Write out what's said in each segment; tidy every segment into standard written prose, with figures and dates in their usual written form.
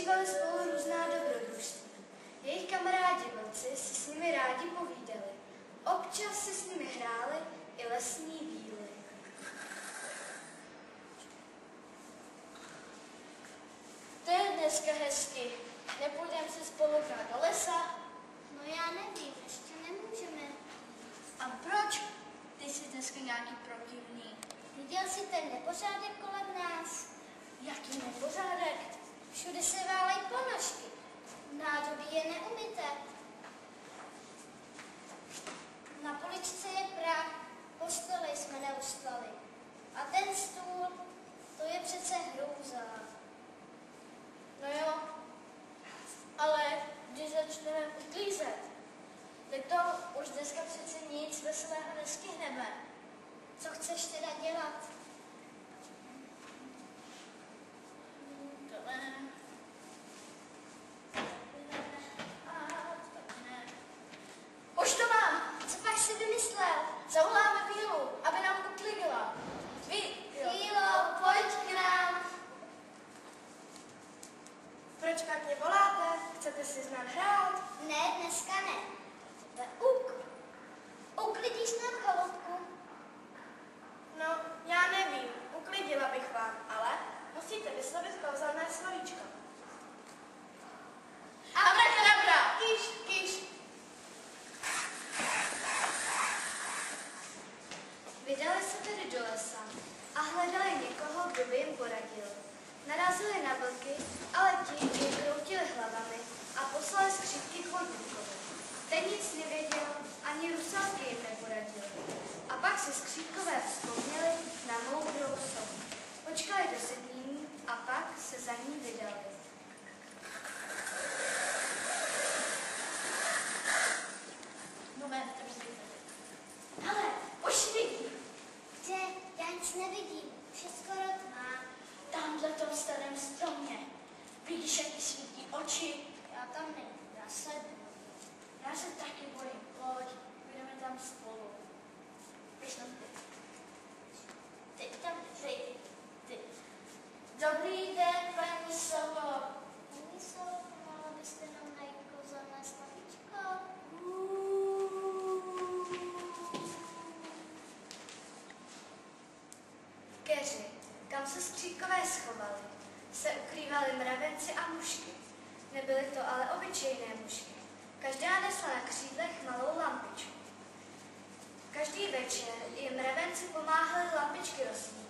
zažívali spolu různá dobrodružství. Jejich kamarádi vlci si s nimi rádi povídali. Občas si s nimi hráli i lesní víly. To je dneska hezky. Nepůjdeme se spolu do lesa? No já nevím, ještě nemůžeme. A proč? Ty jsi dneska nějaký protivný. Viděl jsi ten nepořádek kolem nás? Jaký nepořádek? Všude se válej ponožky. Nádobí je neumyté. Na poličce je prach, postele jsme neustlali. A ten stůl, to je přece hrůza. No jo, ale když začneme uklízet, tak to už dneska přece nic veselého nestihneme. Co chceš teda dělat? Už to mám! Co pak si vymyslel? Zavoláme Vílu, aby nám uklidila. Vílo, pojď k nám. Proč pak mě voláte? Chcete si znát hrát? Ne, dneska ne. Uklidíš nám chaloupku? No, já nevím, uklidila bych vám, ale musíte vyslovit kouzelné slovíčko. Abrakadabra! Kýš, kýš. Vydali se tedy do lesa a hledali někoho, kdo by jim poradil. Narazili na vlky, ale ti jim kroutili hlavami a poslali skřídky k vodníkovi. Ten nic nevěděl, ani rusalky jim neporadil. A pak si skřídkové vzpomněli na moudrou sovu. Počkali do 7 dní a pak se za ní vydali. Moment, hele, už vidím. Kde? Já nic nevidím. Už je skoro tma. Tamhle tom starém stromě. Vidíš, jak ti svítí oči? Já tam nejdu. Já sleduju. Já se taky bojím. Pojď, půjdeme tam spolu. Běž tam ty. Ty tam, ty. Dobrý den, paní Sovo. Paní Sovo, mohla byste nám najít kouzelné slovíčko? V keři, kam se skřídkové schovali, se ukrývali mravenci a mušky. Nebyly to ale obyčejné mušky. Každá nesla na křídlech malou lampičku. Každý večer jim mravenci pomáhali lampičky rozsvítit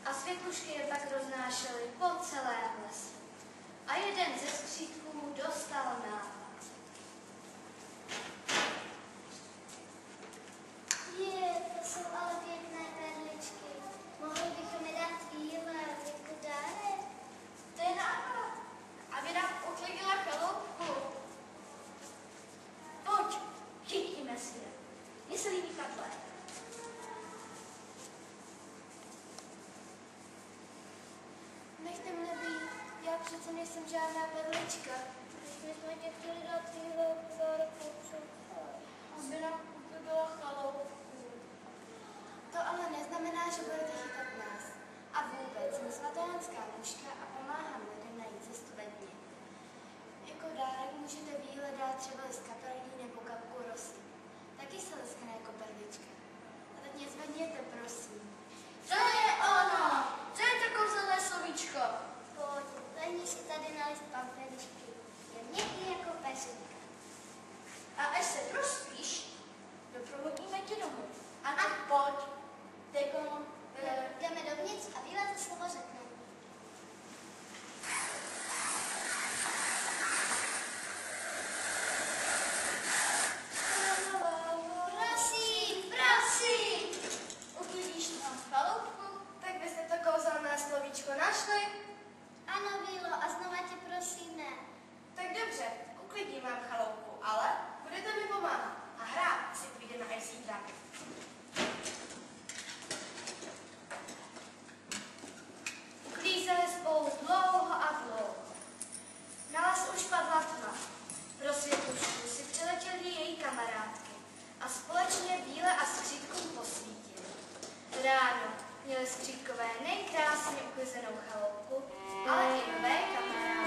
a světlušky je pak roznášely po celém lesu. A jeden ze skřídků dostal nápad. To jsou ale pěkné perličky. Mohli bychom je dát Víle jako dárek. To je nápad, aby nám uklidila chaloupku. Pojď, chytíme si je. Mně se líbí takhle. Nechte mne být, já přece nejsem žádná perlička. My jsme tě chtěli dát Víle za roku. Aby nám uklidila chaloupku. To ale neznamená, že budete chytat nás. A vůbec jsme svatánská mužka a pomáhám lidem najít cestu ve dně. Jako dárek můžete Víle dát třeba list kapelní nebo kapku rosy. Taky se leskne jako perlička. A teď mě zvedněte, prosím. To je ono! Co je to kouzelné slovíčko? Pojď, lehni si tady na list pampelišky. Je měkký jako peřinka. A až se prospíš, doprovodíme tě domů. A tak pojď. Jdeme dovnitř a Víla to slovo řekne. Prosím! Uklidíš nám chaloupku? Tak byste to kouzelné slovíčko našli? Ano, Vílo, a znova tě prosíme. Tak dobře, uklidím vám chaloupku, ale budete mi pomáhat. A hrát si půjdeme až zítra. Uklízeli spolu dlouho a dlouho. Na les už padla tma. Pro světlušku si přiletěli její kamarádky a společně Víle a skřídkům posvítili. Ráno měli skřídkové nejkrásně uklizenou chaloupku, ale i nové kamarády.